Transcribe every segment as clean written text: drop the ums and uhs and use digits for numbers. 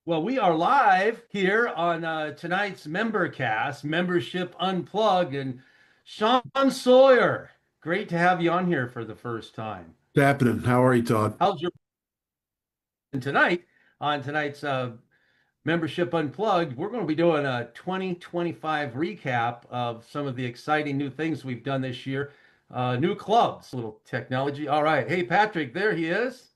Well, we are live here on tonight's membercast, Membership Unplugged, and Sean Sawyer. Great to have you on here for the first time. What's happening? How are you, Todd? How's your and tonight on tonight's Membership Unplugged? We're going to be doing a 2025 recap of some of the exciting new things we've done this year. New clubs, little technology. All right. Hey, Patrick, there he is.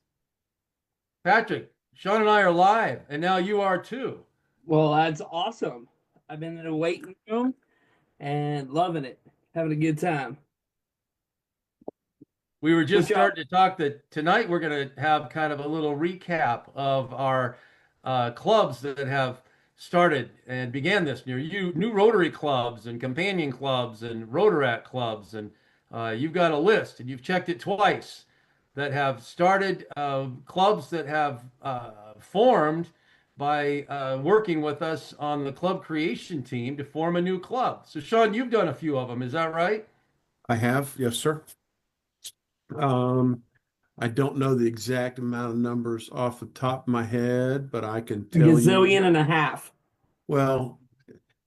Patrick, Sean and I are live, and now you are too. Well, that's awesome. I've been in a waiting room and loving it, having a good time. We were just What y'all? starting to talk that tonight we're going to have kind of a little recap of our clubs that have started and began this year. New Rotary clubs and companion clubs and Rotaract clubs, and you've got a list, and you've checked it twice that have started clubs that have formed by working with us on the club creation team to form a new club. So, Sean, you've done a few of them, is that right? I have, yes, sir. Um, I don't know the exact amount of numbers off the top of my head, but I can A tell you, gazillion and a half. well,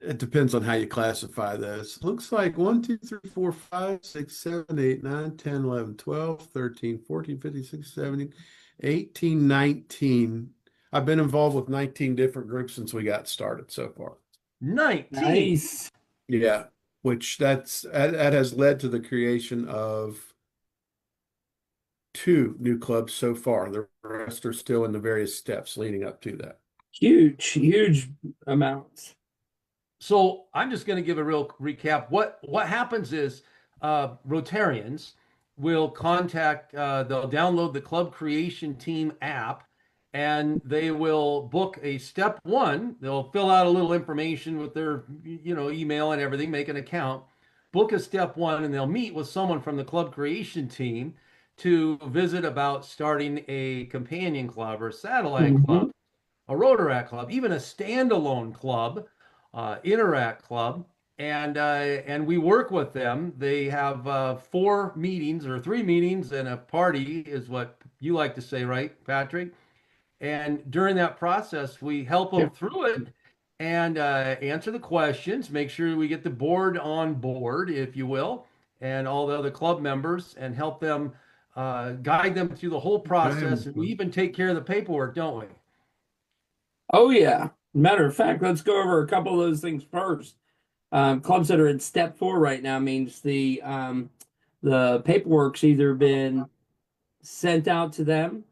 it depends on how you classify those. Looks like 1, 2, 3, 4, 5, 6, 7, 8, 9, 10, 11, 12, 13, 14, 15, 16, 17, 18, 19. I've been involved with 19 different groups since we got started so far. 19. Nice. Yeah, which that has led to the creation of two new clubs so far. The rest are still in the various steps leading up to that. Huge amounts. So I'm just going to give a real recap. What happens is Rotarians will contact, they'll download the Club Creation Team app, and they will book a step one. They'll fill out a little information with their, email and everything, make an account, book a step one, and they'll meet with someone from the Club Creation Team to visit about starting a companion club or a satellite Hmm. club, a Rotaract club, even a standalone club, Interact Club, and we work with them. They have 4 meetings or 3 meetings and a party, is what you like to say, right, Patrick? And during that process, we help them Yep. through it and answer the questions, make sure we get the board on board, if you will, and all the other club members, and help them guide them through the whole process. And we even take care of the paperwork, don't we? Oh yeah. Matter of fact, let's go over a couple of those things first. Clubs that are in step four right now means the paperwork's either been sent out to them.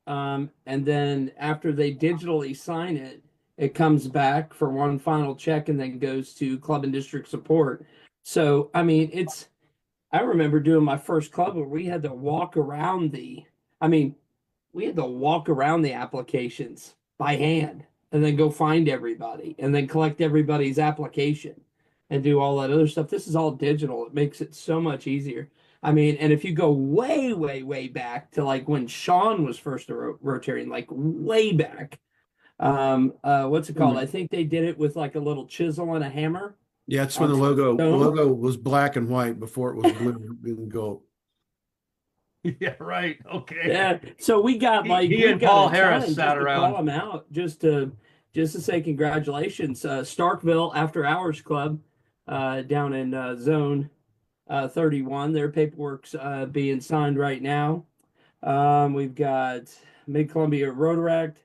And then after they digitally sign it, it comes back for one final check and then goes to club and district support. So, I mean, I remember doing my first club where we had to walk around I mean, we had to walk around the applications by hand and then go find everybody and then collect everybody's application and do all that other stuff. This is all digital. It makes it so much easier. I mean, and if you go way back to like when Sean was first a Rotarian, like way back, what's it called? Hmm. I think they did it with like a little chisel and a hammer Yeah, it's when on the top of logo the stone. logo was black and white before it was blue and gold. Yeah, right. Okay. Yeah, so He we and got Paul a Harris ton sat just to call around. them out, just to say congratulations, Starkville After Hours Club, down in Zone 31. Their paperwork's being signed right now. We've got Mid Columbia Rotaract.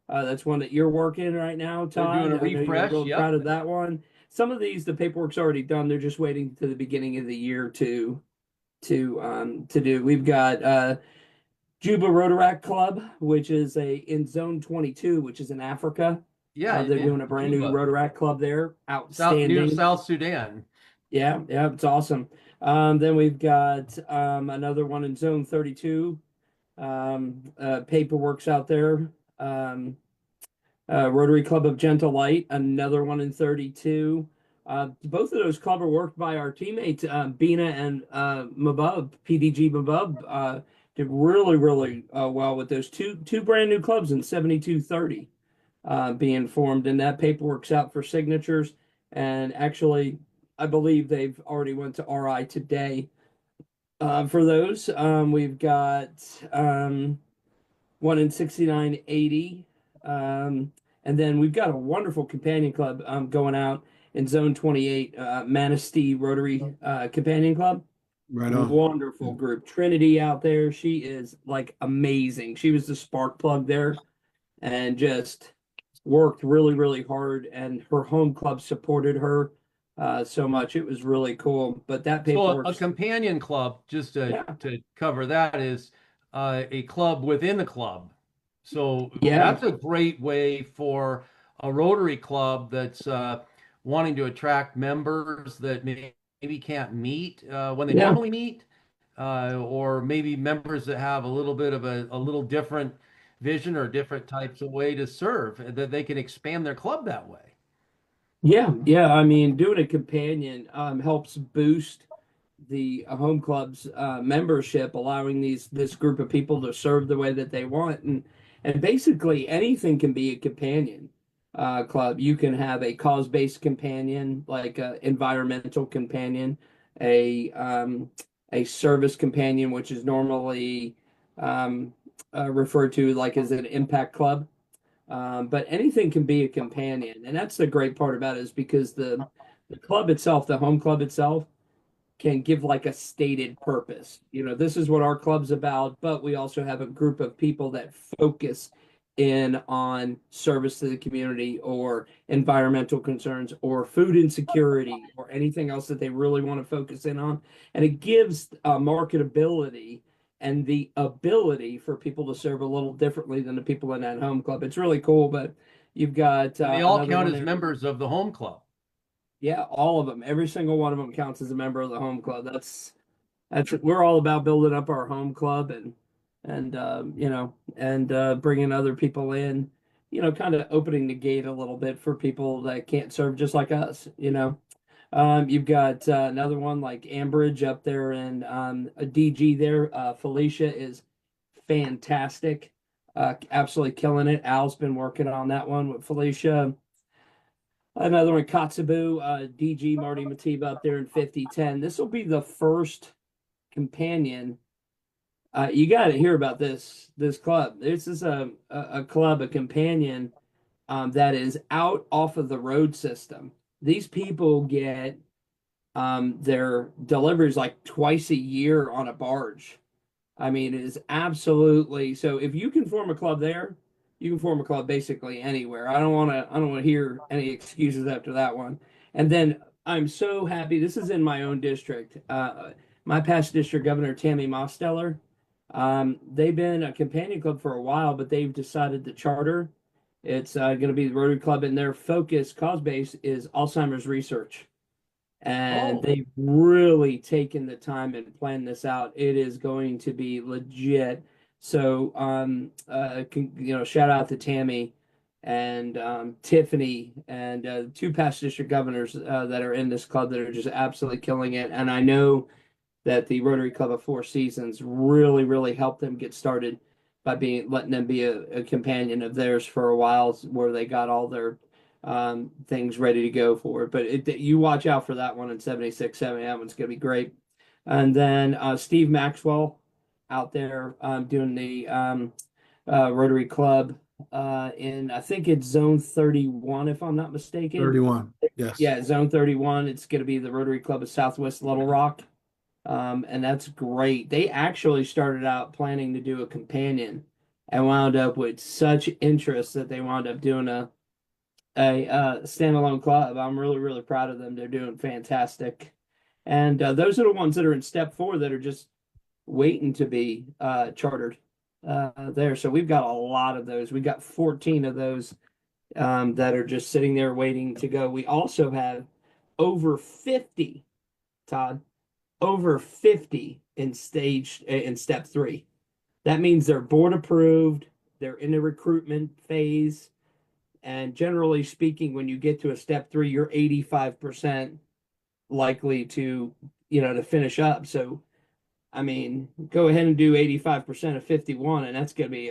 That's one that you're working right now, They're doing Todd. a I know you're refresh. real proud Yep. of that one. Some of these, the paperwork's already done. They're just waiting to the beginning of the year to do. We've got Juba Rotaract Club, which is in Zone 22, which is in Africa. Yeah, They're yeah. doing a brand new Juba, Rotaract Club there. Near Outstanding. South Sudan. Yeah, it's awesome. Then we've got another one in Zone 32. Paperwork's out there. Rotary Club of Gentle Light, another one in 32. Both of those clubs are worked by our teammates, Bina and Mabub, PDG Mabub. Did really well with those two brand new clubs in 7230 being formed, and that paperwork's out for signatures. And actually, I believe they've already went to RI today for those. We've got one in 6980. And then we've got a wonderful companion club going out in Zone 28, Manistee Rotary Companion Club. Right on. Wonderful group. Trinity out there, she is like amazing. She was the spark plug there and just worked really, really hard. And her home club supported her so much. It was really cool. But that So paperwork, a companion club, just yeah, to cover that, is a club within a club. So yeah, that's a great way for a Rotary club that's wanting to attract members that maybe can't meet when they yeah. normally meet, or maybe members that have a little bit of a little different vision or different types of way to serve, that they can expand their club that way. Yeah, yeah. I mean, doing a companion helps boost the home club's membership, allowing this group of people to serve the way that they want, and basically anything can be a companion club. You can have a cause-based companion, like a environmental companion, a a service companion, which is normally um, referred to like as an impact club. But anything can be a companion, and that's the great part about it is because the club itself, the home club itself, can give like a stated purpose. You know, this is what our club's about, but we also have a group of people that focus in on service to the community or environmental concerns or food insecurity or anything else that they really want to focus in on. And it gives marketability and the ability for people to serve a little differently than the people in that home club. It's really cool, but you've got And they all another count one as there. members of the home club. Yeah, all of them. Every single one of them counts as a member of the home club. That's we're all about building up our home club and bringing other people in. You know, kind of opening the gate a little bit for people that can't serve just like us. You know, you've got another one like Ambridge up there and a DG there. Felicia is fantastic, absolutely killing it. Al's been working on that one with Felicia. Another one, Katsubu, DG Marty Matiba up there in 5010. This will be the first companion. You got to hear about this club. This is a club, a companion that is out off of the road system. These people get their deliveries like twice a year on a barge. I mean, it is absolutely so. If you can form a club there, you can form a club basically anywhere. I don't want to hear any excuses after that one. And then I'm so happy. This is in my own district. My past district governor, Tammy Mosteller, they've been a companion club for a while, but they've decided to charter. It's going to be the Rotary Club, and their focus, cause base, is Alzheimer's research and Oh, they've really taken the time and planned this out. It is going to be legit. So, shout out to Tammy and Tiffany and two past district governors that are in this club that are just absolutely killing it. And I know that the Rotary Club of Four Seasons really, really helped them get started by being letting them be a companion of theirs for a while, where they got all their things ready to go for it. But you watch out for that one in 76, 70. That one's going to be great. And then Steve Maxwell out there doing the Rotary Club in, I think it's Zone 31, if I'm not mistaken. 31. Yes. Yeah, Zone 31. It's going to be the Rotary Club of Southwest Little Rock. And that's great. They actually started out planning to do a companion and wound up with such interest that they wound up doing a standalone club. I'm really, really proud of them. They're doing fantastic. And those are the ones that are in step 4 that are just waiting to be chartered there. So we've got a lot of those. We got 14 of those that are just sitting there waiting to go. We also have over 50, Todd, over 50 in step 3. That means they're board approved, they're in the recruitment phase. And generally speaking, when you get to a step 3, you're 85% likely to, to finish up. So, I mean, go ahead and do 85% of 51, and that's going to be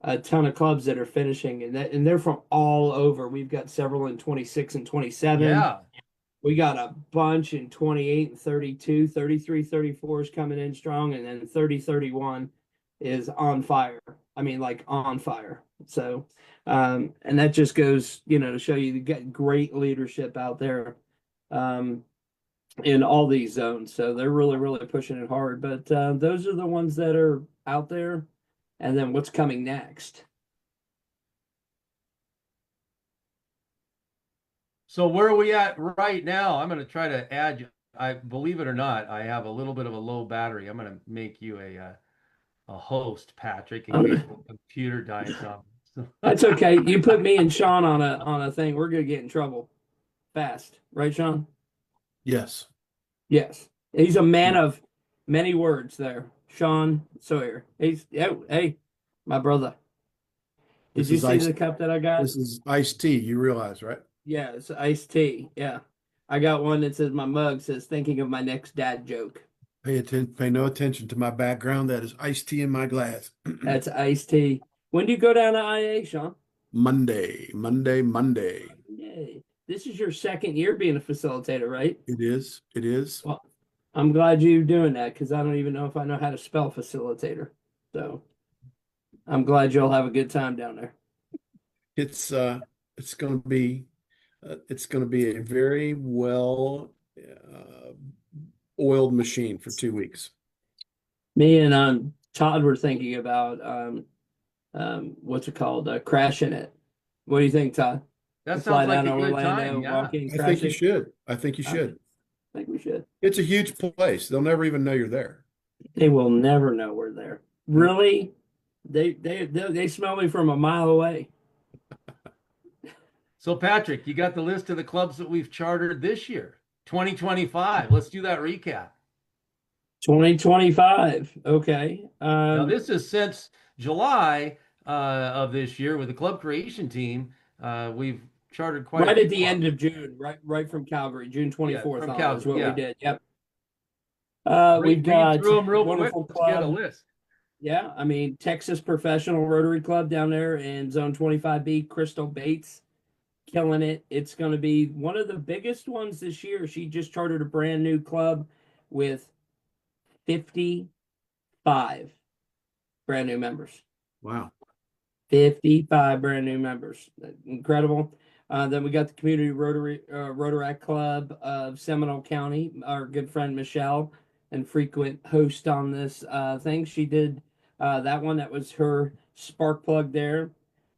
a ton of clubs that are finishing, and they're from all over. We've got several in 26 and 27. yeah. We got a bunch in 28 and 32, 33, 34 is coming in strong, and then 30, 31 is on fire. I mean, like on fire. So, and that just goes, to show you get great leadership out there. Um, in all these zones. So they're really, really pushing it hard. But those are the ones that are out there. And then what's coming next? So where are we at right now? I'm going to try to add you. I believe it or not, I have a little bit of a low battery. I'm going to make you a host, Patrick, in case the computer dies on me. That's okay. You put me and Sean on a thing, we're gonna get in trouble fast, right, Sean? Yes. Yes. He's a man of many words there. Sean Sawyer. Hey, my brother. Did This you is see iced. the cup that I got? This is iced tea. You realize, right? Yeah, it's iced tea. Yeah. I got one that says my mug says thinking of my next dad joke. Pay no attention to my background. That is iced tea in my glass. That's iced tea. When do you go down to IA, Sean? Monday, Monday, Monday. Yay. This is your second year being a facilitator, right? It is. It is. Well, I'm glad you're doing that because I don't even know if I know how to spell facilitator. So I'm glad you'll have a good time down there. It's going to be it's going to be a very well oiled machine for 2 weeks. Me and Todd were thinking about what's it called? Crashing it. What do you think, Todd? That Fly sounds like down a to good Orlando, time. Yeah. walk in, I crash think you it. should. I think you should. I think we should. It's a huge place. They'll never even know you're there. They will never know we're there. Really? They smell me from a mile away. So Patrick, you got the list of the clubs that we've chartered this year, 2025. Let's do that recap. 2025. Okay. Now this is since July of this year with the club creation team. We've chartered quite a Right few at the clubs. end of June, right from Calgary, June 24th from on is Calgary, what yeah. we did. Yep. We've Read got through them real quick. wonderful Let's get a club. list. Yeah, I mean Texas Professional Rotary Club down there in Zone 25B, Crystal Bates, killing it. It's going to be one of the biggest ones this year. She just chartered a brand new club with 55 brand new members. Wow. 55 brand new members. Incredible. Then we got the Community Rotaract Club of Seminole County, our good friend Michelle, and frequent host on this thing. She did that one. That was her spark plug there.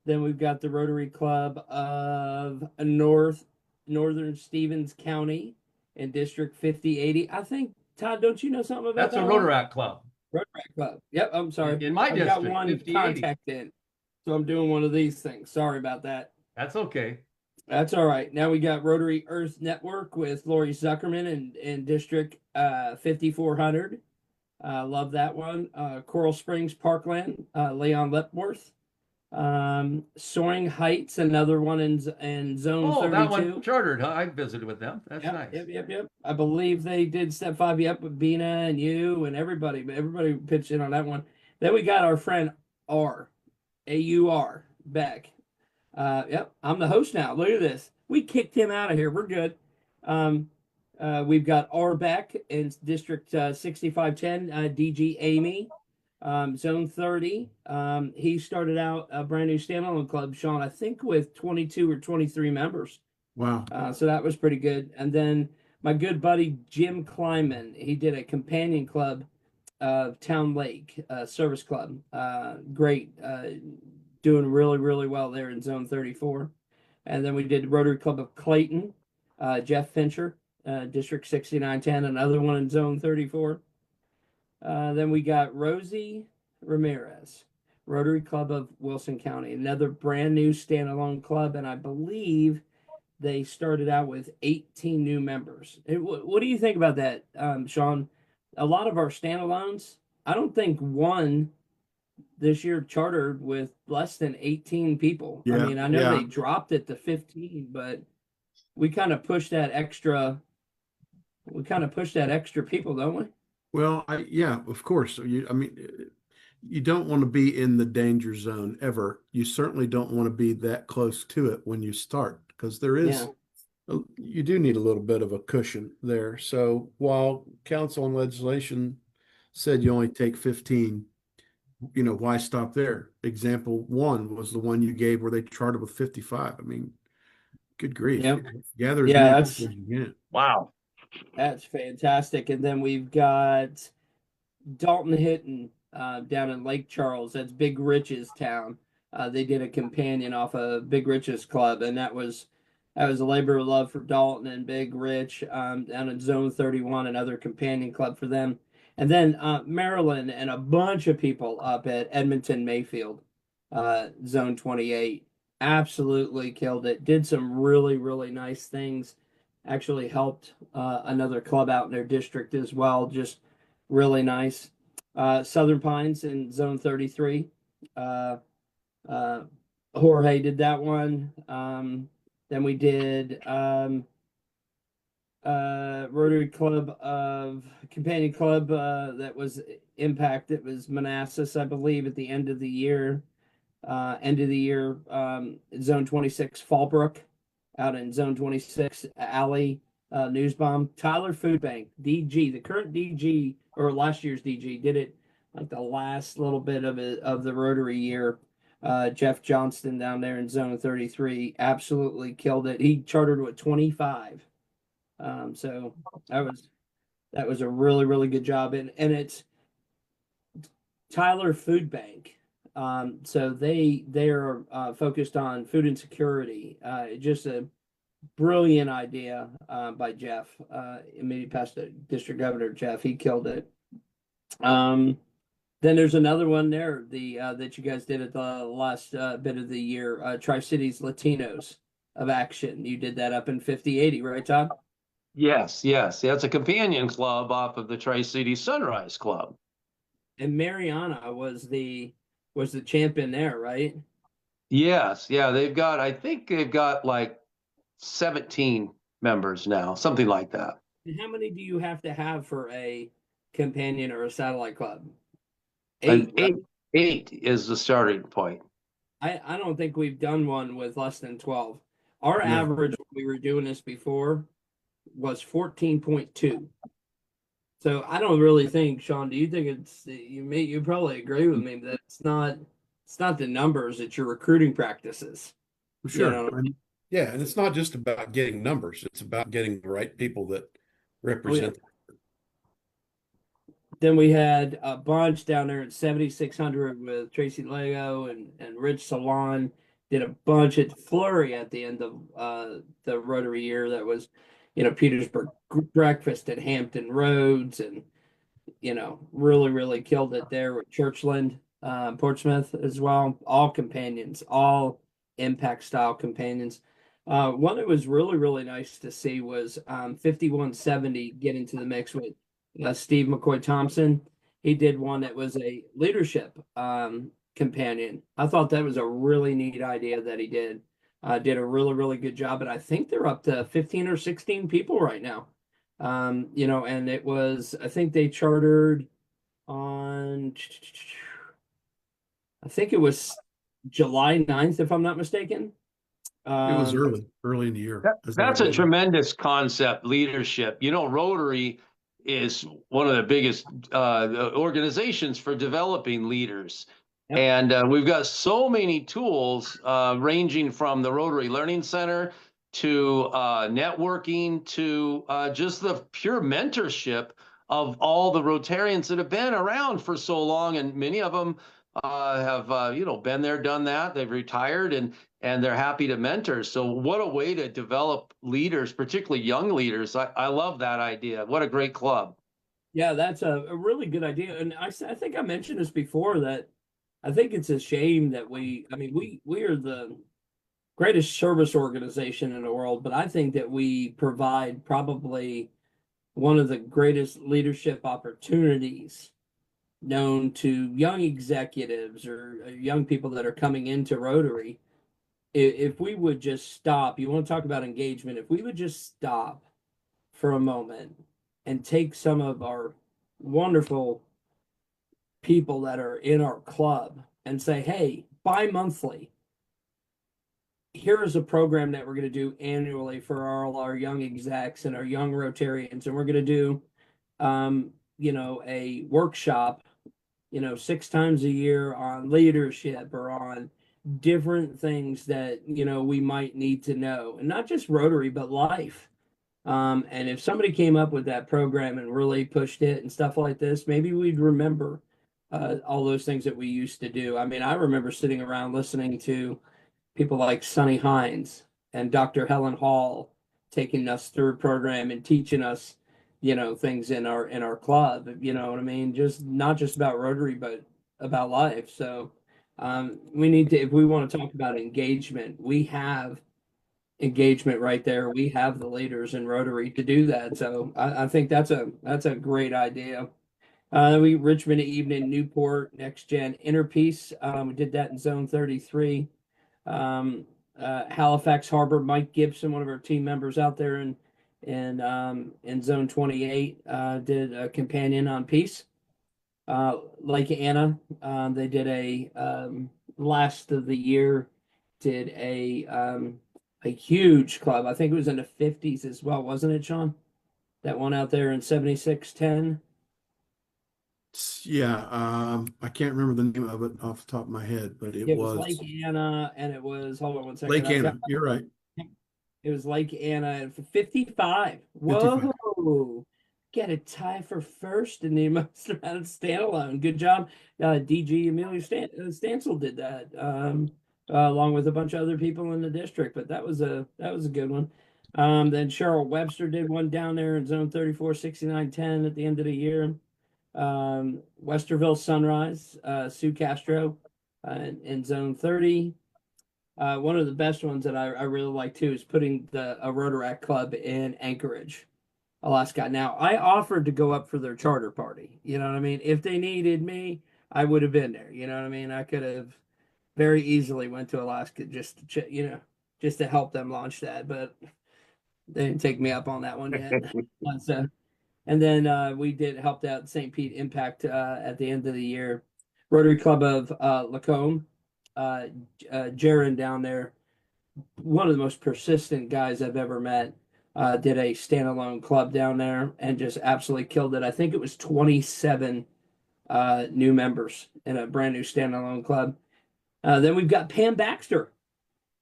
Then we've got the Rotary Club of Northern Stevens County in District 5080. I think, Todd, don't you know something about That's a that one? Rotaract club. Rotaract Club. Yep, I'm sorry. In my I've got district, one 5080. contact in. So I'm doing one of these things. Sorry about that. That's okay. That's all right. Now we got Rotary Earth Network with Lori Zuckerman in District 5400. Love that one. Coral Springs Parkland, Leon Lepworth. Soaring Heights, another one in Zone 32. That one chartered, huh? I visited with them. That's Yep, nice. Yep. I believe they did Step 5 up with Bina and you and everybody. But everybody pitched in on that one. Then we got our friend R. AUR back. Yep, I'm the host now. Look at this. We kicked him out of here. We're good. We've got R back in District 6510, DG Amy, Zone 30. He started out a brand new standalone club, Sean, I think with 22 or 23 members. Wow. So that was pretty good. And then my good buddy Jim Kleiman, he did a companion club of Town Lake Service Club. Great. Doing really, really well there in Zone 34. And then we did Rotary Club of Clayton, Jeff Fincher, District 6910, another one in Zone 34. Then we got Rosie Ramirez, Rotary Club of Wilson County, another brand new standalone club. And I believe they started out with 18 new members. What do you think about that, Sean? A lot of our standalones, I don't think one this year chartered with less than 18 people. Yeah, I mean, I know they dropped it to 15, but we kind of push that extra. We kind of push that extra people, don't we? Well, yeah, of course. You don't want to be in the danger zone ever. You certainly don't want to be that close to it when you start, because there is, you do need a little bit of a cushion there. So while council and legislation said you only take 15, why stop there? Example one was the one you gave where they charted with 55. I mean, good grief. Yep. Gather as Yeah, many people as you can. Wow. that's fantastic. And then we've got Dalton Hitton down in Lake Charles. That's Big Rich's town. They did a companion off of Big Rich's club, and that was a labor of love for Dalton and Big Rich down in Zone 31, another companion club for them. And then Maryland and a bunch of people up at Edmonton Mayfield, Zone 28, absolutely killed it. Did some really, really nice things. Actually helped another club out in their district as well. Just really nice. Southern Pines in Zone 33. Uh, uh, Jorge did that one. Then we did Rotary Club of Companion Club that was Impact. It was Manassas, I believe, at the end of the year. Zone 26 Fallbrook out in Zone 26 Alley News Bomb. Tyler Food Bank, DG, the current DG or last year's DG did it like the last little bit of the Rotary year. Jeff Johnston down there in Zone 33 absolutely killed it. He chartered with 25. So that was a really, really good job. And it's Tyler Food Bank. So they are focused on food insecurity. Just a brilliant idea by Jeff, immediate past district governor Jeff. He killed it. Then there's another one there, the that you guys did at the last bit of the year, Tri-Cities Latinos of Action. You did that up in 5080, right, Todd? Yes, yes. That's a companion club off of the Tri-Cities Sunrise Club. And Mariana was the champion there, right? Yes, yeah. I think they've got like 17 members now, something like that. And how many do you have to have for a companion or a satellite club? And 8, right? eight is the starting point. I don't think we've done one with less than 12. Our No. average when we were doing this before was 14.2. So I don't really think, Sean, do you think you probably agree with me that it's not the numbers, it's your recruiting practices. You Sure. know? Yeah, and it's not just about getting numbers, it's about getting the right people that Oh, yeah. represent. Then we had a bunch down there at 7600 with Tracy Lego and Rich Salon. Did a bunch at Flurry at the end of the Rotary year. That was, Petersburg breakfast at Hampton Roads, and really, really killed it there with Churchland, Portsmouth as well. All companions, all impact style companions. One that was really, really nice to see was 5170 get into the mix with Steve McCoy Thompson. He did one that was a leadership companion. I thought that was a really neat idea that he did. Did a really, really good job. And I think they're up to 15 or 16 people right now. And it was, I think they chartered on, I think it was July 9th, if I'm not mistaken. It was Um, early in the year. That's a tremendous concept, leadership. Rotary is one of the biggest organizations for developing leaders. Yep. And we've got so many tools ranging from the Rotary Learning Center to networking to just the pure mentorship of all the Rotarians that have been around for so long. And many of them have, been there, done that. They've retired and they're happy to mentor. So what a way to develop leaders, particularly young leaders. I love that idea. What a great club. Yeah, that's a really good idea. And I think I mentioned this before that I think it's a shame that we are the greatest service organization in the world, but I think that we provide probably one of the greatest leadership opportunities known to young executives or young people that are coming into Rotary. If we would just stop, you want to talk about engagement, if we would just stop for a moment and take some of our wonderful people that are in our club and say, hey, bi-monthly, here is a program that we're going to do annually for all our young execs and our young Rotarians. And we're going to do, a workshop six times a year on leadership or on different things that, we might need to know. And not just Rotary, but life. And if somebody came up with that program and really pushed it and stuff like this, maybe we'd remember all those things that we used to do. I mean, I remember sitting around listening to people like Sonny Hines and Dr. Helen Hall taking us through a program and teaching us, things in our club. You know what I mean? Just not just about Rotary, but about life. So we need to, if we want to talk about engagement, we have engagement right there. We have the leaders in Rotary to do that. So I think that's a great idea. We Richmond Evening, Newport, Next Gen Interpiece. We did that in Zone 33. Halifax Harbor, Mike Gibson, one of our team members out there in Zone 28, did a companion on peace. Lake Anna, they did last of the year, did a huge club. I think it was in the 50s as well, wasn't it, Sean? That one out there in 7610. Yeah, I can't remember the name of it off the top of my head, but it It was Lake was Anna, and it was, hold on one second. Lake I've got Anna. You're right. It was Lake Anna for 55. 55. Whoa. Get a tie for first in the most amount of standalone. Good job. DG Amelia Stansel did that, along with a bunch of other people in the district, but that was a good one. Then Cheryl Webster did one down there in Zone 34, 6910 at the end of the year. Westerville Sunrise, Sue Castro, in Zone 30. One of the best ones that I really like too is putting a Rotaract club in Anchorage, Alaska. Now, I offered to go up for their charter party. You know what I mean? If they needed me, I would have been there. You know what I mean? I could have very easily went to Alaska just to, just to help them launch that, but they didn't take me up on that one yet. So, and then we did helped out St. Pete Impact at the end of the year. Rotary Club of Lacombe, Jaron down there, one of the most persistent guys I've ever met, did a standalone club down there and just absolutely killed it. I think it was 27 new members in a brand new standalone club. Then we've got Pam Baxter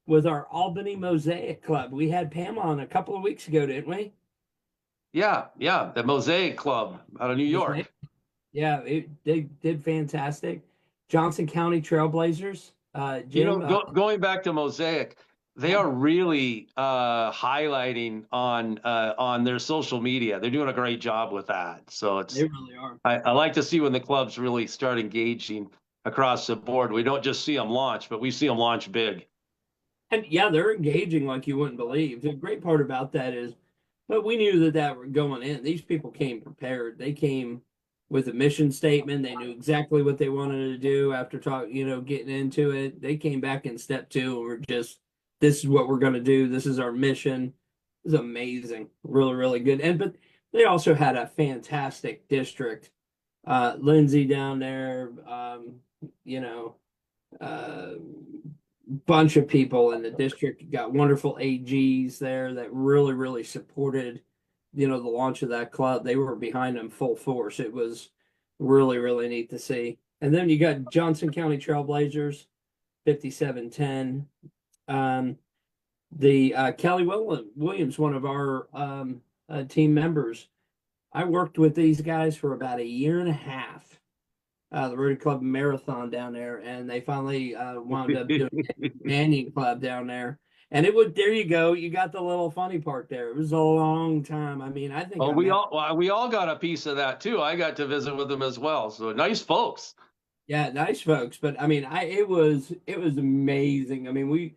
with our Albany Mosaic Club. We had Pam on a couple of weeks ago, didn't we? Yeah, yeah, the Mosaic Club out of New York. Yeah, they did fantastic. Johnson County Trailblazers. Jim, Going back to Mosaic, they are really highlighting on their social media. They're doing a great job with that. So they really are. I like to see when the clubs really start engaging across the board. We don't just see them launch, but we see them launch big. And yeah, they're engaging like you wouldn't believe. The great part about that is, but we knew that were going in. These people came prepared. They came with a mission statement. They knew exactly what they wanted to do after getting into it. They came back in step 2 and were just, this is what we're going to do. This is our mission. It was amazing. Really, really good. But they also had a fantastic district. Lindsay down there, bunch of people in the district, got wonderful AGs there that really, really supported, the launch of that club. They were behind them full force. It was really, really neat to see. And then you got Johnson County Trailblazers, 5710. The Kelly Williams, one of our team members, I worked with these guys for about a year and a half. The Rotary Club Marathon down there, and they finally wound up doing a companion club down there. And there you go. You got the little funny part there. It was a long time. I mean, I think we all got a piece of that too. I got to visit with them as well. So nice folks. Yeah, nice folks. But I mean, it was amazing. I mean,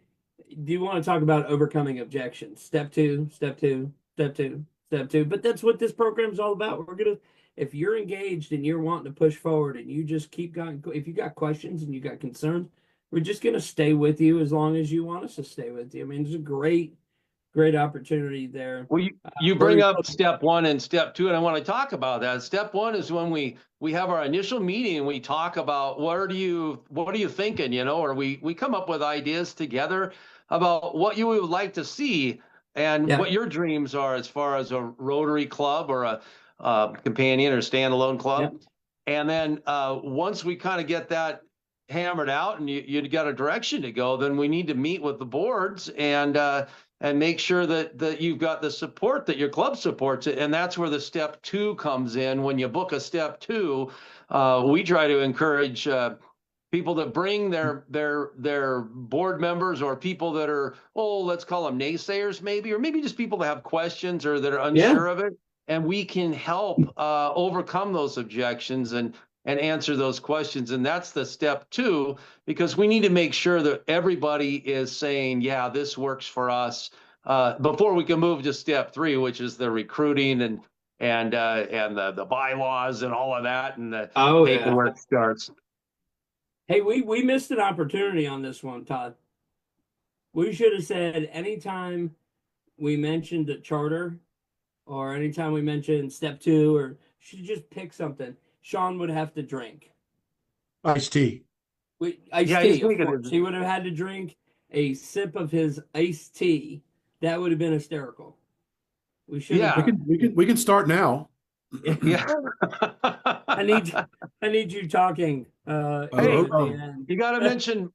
do you want to talk about overcoming objections? Step 2, step 2, step 2, step 2. But that's what this program is all about. If you're engaged and you're wanting to push forward and you just keep going, if you got questions and you got concerns, we're just going to stay with you as long as you want us to stay with you. I mean, there's a great opportunity there. Well, you bring up step 1 and step 2, and I want to talk about that. Step 1 is when we have our initial meeting and we talk about what are you thinking, or we come up with ideas together about what you would like to see and what your dreams are as far as a Rotary club or a companion or standalone club. And then once we kind of get that hammered out and you got a direction to go, then we need to meet with the boards and make sure that you've got the support that your club supports it. And that's where the step 2 comes in. When you book a step 2, we try to encourage people to bring their board members or people that are, let's call them naysayers maybe, or maybe just people that have questions or that are unsure of it. And we can help overcome those objections and answer those questions. And that's the step 2, because we need to make sure that everybody is saying, yeah, this works for us, before we can move to step 3, which is the recruiting and the bylaws and all of that, and the paperwork starts. Hey, we missed an opportunity on this one, Todd. We should have said anytime we mentioned a charter or anytime we mentioned step 2, or should just pick something, Sean would have to drink. Iced tea. Iced tea, of course. He would have had to drink a sip of his iced tea. That would have been hysterical. We should. Yeah, we can start now. Yeah. I need you talking. Hey, you got to mention.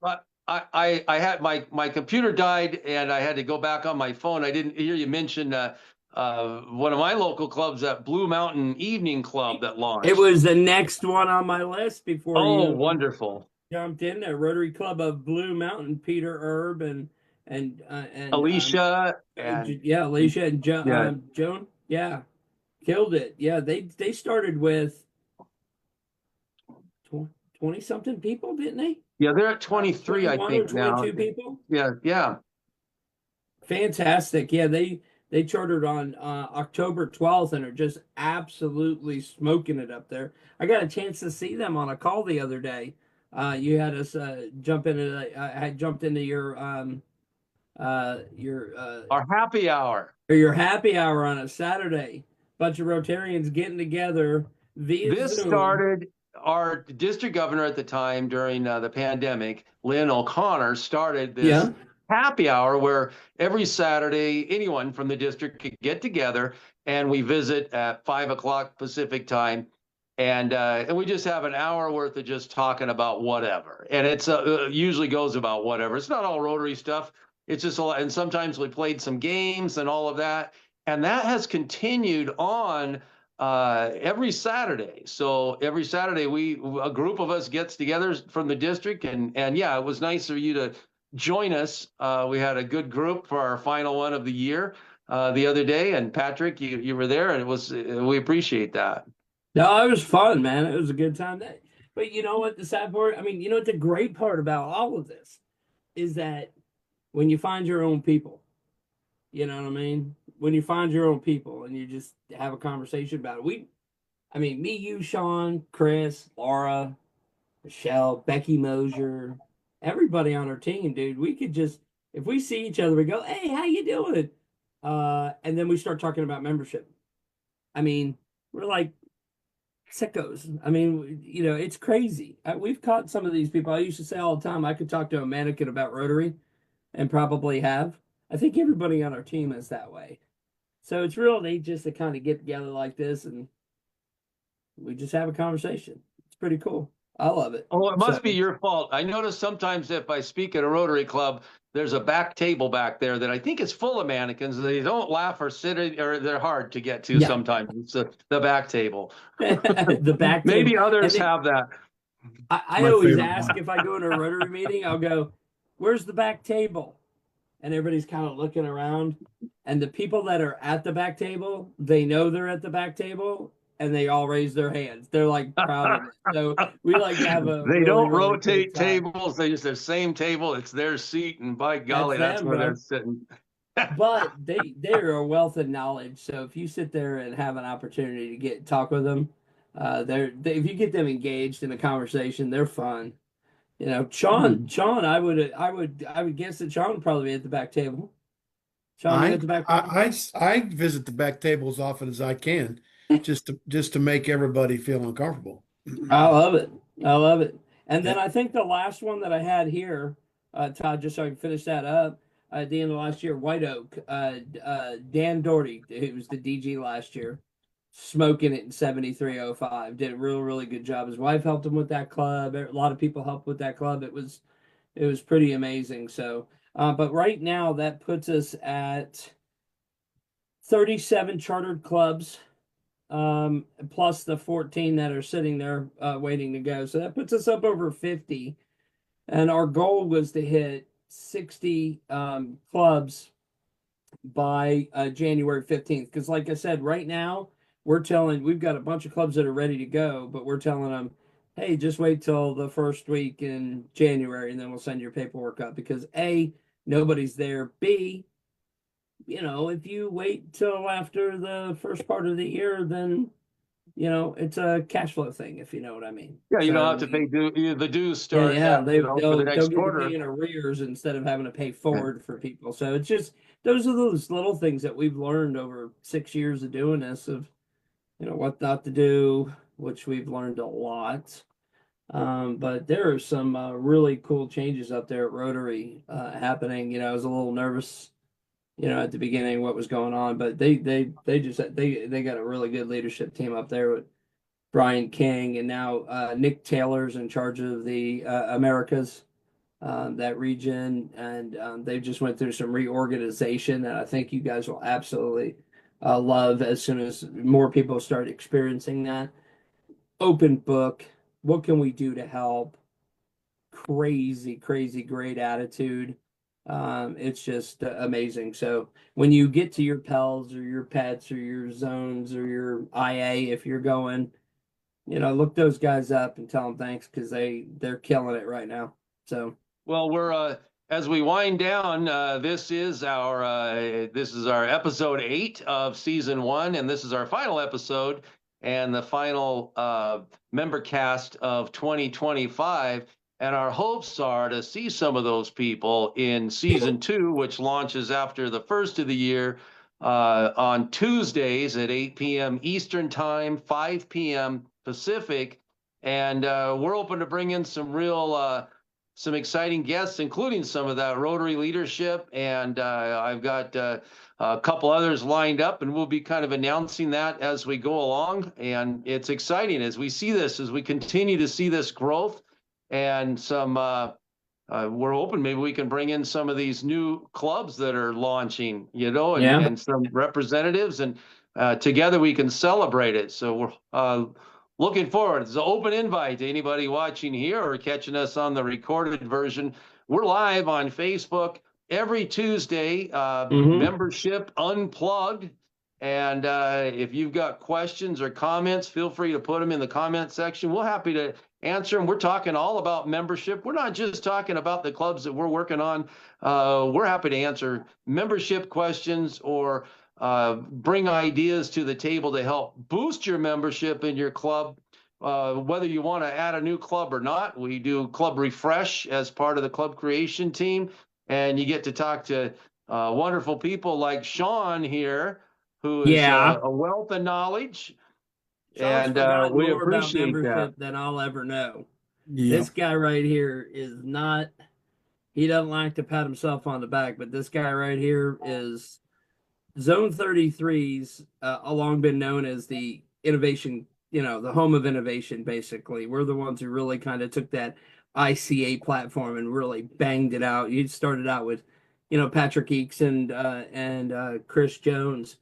I had my computer died and I had to go back on my phone. I didn't hear you mention one of my local clubs, that Blue Mountain Evening Club that launched. It was the next one on my list before you wonderful. Jumped in there. Rotary Club of Blue Mountain, Peter Erb and Alicia Alicia and Joan. Yeah, killed it. Yeah, they started with 20 something people, didn't they? Yeah, they're at 23, I think, 22 now. people. Yeah. Fantastic. Yeah, they chartered on October 12th and are just absolutely smoking it up there. I got a chance to see them on a call the other day. You had us jump into. I had jumped into your our happy hour. Or your happy hour on a Saturday. Bunch of Rotarians getting together via This Zoom. started. Our district governor at the time during the pandemic, Lynn O'Connor, started this happy hour where every Saturday anyone from the district could get together and we visit at 5 o'clock Pacific time, and we just have an hour worth of just talking about whatever. And it's usually goes about whatever. It's not all Rotary stuff. It's just a lot. And sometimes we played some games and all of that. And that has continued on every Saturday. So every Saturday a group of us gets together from the district, and yeah, it was nice for you to join us. We had a good group for our final one of the year the other day, and Patrick, you were there, and we appreciate that. No, it was fun, man. It was a good time. But you know what the sad part? I mean, you know what the great part about all of this is that when you find your own people, you know what I mean? When you find your own people and you just have a conversation about it. Me, you, Sean, Chris, Laura, Michelle, Becky Mosier, everybody on our team, dude, we could just, if we see each other, we go, hey, how you doing? And then we start talking about membership. I mean, we're like sickos. I mean, you know, it's crazy. We've caught some of these people. I used to say all the time, I could talk to a mannequin about Rotary, and probably have. I think everybody on our team is that way. So it's real neat just to kind of get together like this and we just have a conversation. It's pretty cool. I love it. Oh, it must be your fault. I notice sometimes if I speak at a Rotary club, there's a back table back there that I think is full of mannequins. They don't laugh or sit, or they're hard to get to sometimes. It's the back table. The back table. Maybe others have that. I always ask if I go to a Rotary meeting, I'll go, where's the back table? And everybody's kind of looking around. And the people that are at the back table, they know they're at the back table, and they all raise their hands. They're like proud of it. So we like to have a. They don't rotate tables. They use the same table. It's their seat, and by golly, that's where they're sitting. But they're a wealth of knowledge. So if you sit there and have an opportunity to talk with them, if you get them engaged in a conversation, they're fun. You know, Sean, I would guess that Sean would probably be at the back table. Sean, at the back table? I visit the back table as often as I can, just to make everybody feel uncomfortable. I love it. And then I think the last one that I had here, Todd, just so I can finish that up, at the end of last year, White Oak, Dan Doherty, who was the DG last year, smoking it in 7305. Did a really good job. His wife helped him with that club. A lot of people helped with that club. It was pretty amazing. So, but right now that puts us at 37 chartered clubs, plus the 14 that are sitting there waiting to go. So that puts us up over 50. And our goal was to hit 60 clubs by January 15th. Because, like I said, right now we've got a bunch of clubs that are ready to go, but we're telling them, hey, just wait till the first week in January and then we'll send your paperwork up. Because A, nobody's there. B, if you wait till after the first part of the year, then it's a cash flow thing, if you know what I mean. Yeah, you don't So have to pay the dues yeah, start yeah, at, for the they'll next get to pay quarter. in arrears instead of having to pay forward for people. So it's just those are those little things that we've learned over 6 years of doing this, of what not to do, which we've learned a lot. But there are some really cool changes up there at Rotary happening. I was a little nervous, at the beginning what was going on, but they got a really good leadership team up there with Brian King, and now Nick Taylor's in charge of the Americas, that region, and they just went through some reorganization that I think you guys will absolutely love as soon as more people start experiencing that. Open book, what can we do to help? Crazy, crazy great attitude. It's just amazing. So when you get to your pals or your pets or your zones or your IA, if you're going, look those guys up and tell them thanks, because they're killing it right now. So Well, we're as we wind down, this is our episode 8 of season 1, and this is our final episode and the final member cast of 2025. And our hopes are to see some of those people in season 2, which launches after the first of the year, on Tuesdays at 8 p.m. Eastern Time, 5 p.m. Pacific. And we're open to bring in some exciting guests, including some of that Rotary leadership. And I've got a couple others lined up, and we'll be kind of announcing that as we go along. And it's exciting as we continue to see this growth, and we're hoping maybe we can bring in some of these new clubs that are launching, yeah. and some representatives, and together we can celebrate it. So we're looking forward. It's an open invite to anybody watching here or catching us on the recorded version. We're live on Facebook every Tuesday, membership unplugged. And if you've got questions or comments, feel free to put them in the comment section. We're happy to answer them. We're talking all about membership. We're not just talking about the clubs that we're working on. We're happy to answer membership questions or bring ideas to the table to help boost your membership in your club. Whether you want to add a new club or not, we do club refresh as part of the club creation team, and you get to talk to wonderful people like Sean here, who is Yeah. a wealth of knowledge, Sean's and forgotten we more about appreciate that. membership than I'll ever know. Yeah. This guy right here he doesn't like to pat himself on the back, but this guy right here is Zone 33's long been known as the innovation, the home of innovation, basically. We're the ones who really kind of took that ICA platform and really banged it out. You started out with, Patrick Eakes and Chris Jones.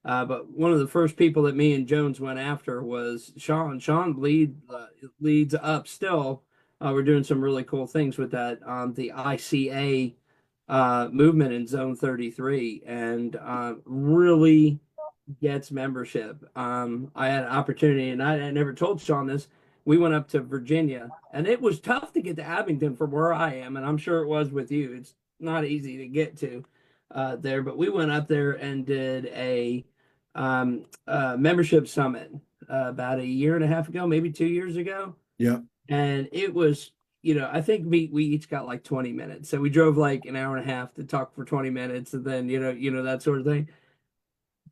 But one of the first people that me and Jones went after was Sean. Sean leads up still. We're doing some really cool things with that. The ICA movement in Zone 33, and really gets membership. I had an opportunity, and I never told Sean this. We went up to Virginia, and it was tough to get to Abington from where I am, and I'm sure it was with you. It's not easy to get to there, but we went up there and did a membership summit about a year and a half ago, maybe 2 years ago. Yeah. And it was, I think we each got like 20 minutes. So we drove like an hour and a half to talk for 20 minutes, and then, that sort of thing.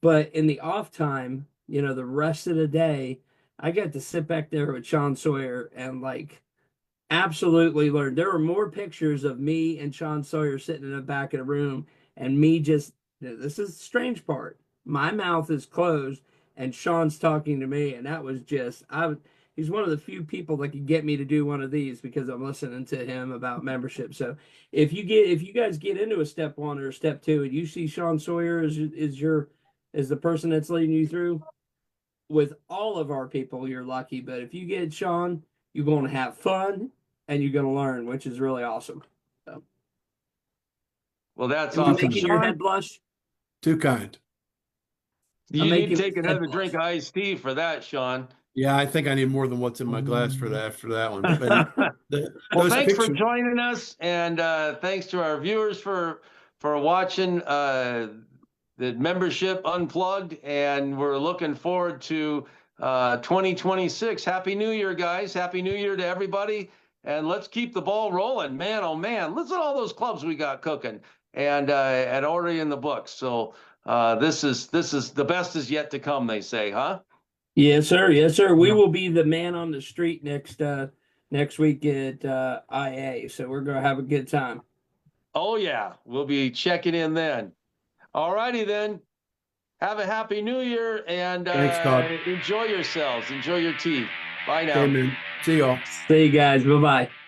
But in the off time, the rest of the day, I got to sit back there with Sean Sawyer and like absolutely learn. There were more pictures of me and Sean Sawyer sitting in the back of the room, and me just, this is the strange part. My mouth is closed, and Sean's talking to me, and that was just he's one of the few people that can get me to do one of these because I'm listening to him about membership. So if you guys get into a step 1 or a step 2 and you see Sean Sawyer is the person that's leading you through, with all of our people, you're lucky. But if you get Sean, you're going to have fun and you're going to learn, which is really awesome. So, Well, that's am I awesome. making your head blush? Too kind. You I'm need to making take his head another blush. drink of iced tea for that, Sean. Yeah, I think I need more than what's in my glass for that after that one. But Well, those thanks for pictures. joining us, and thanks to our viewers for watching the membership unplugged, and we're looking forward to 2026. Happy New Year, guys! Happy New Year to everybody, and let's keep the ball rolling. Man, oh man, listen to all those clubs we got cooking, and already in the books. So this is the best is yet to come. They say, huh? Yes, sir. Yes, sir. We Yeah. will be the man on the street next week at IA. So we're gonna have a good time. Oh yeah, we'll be checking in then. All righty then. Have a happy new year and Thanks, Todd. enjoy yourselves. Enjoy your tea. Bye now. Okay, man. See y'all. See you guys. Bye bye.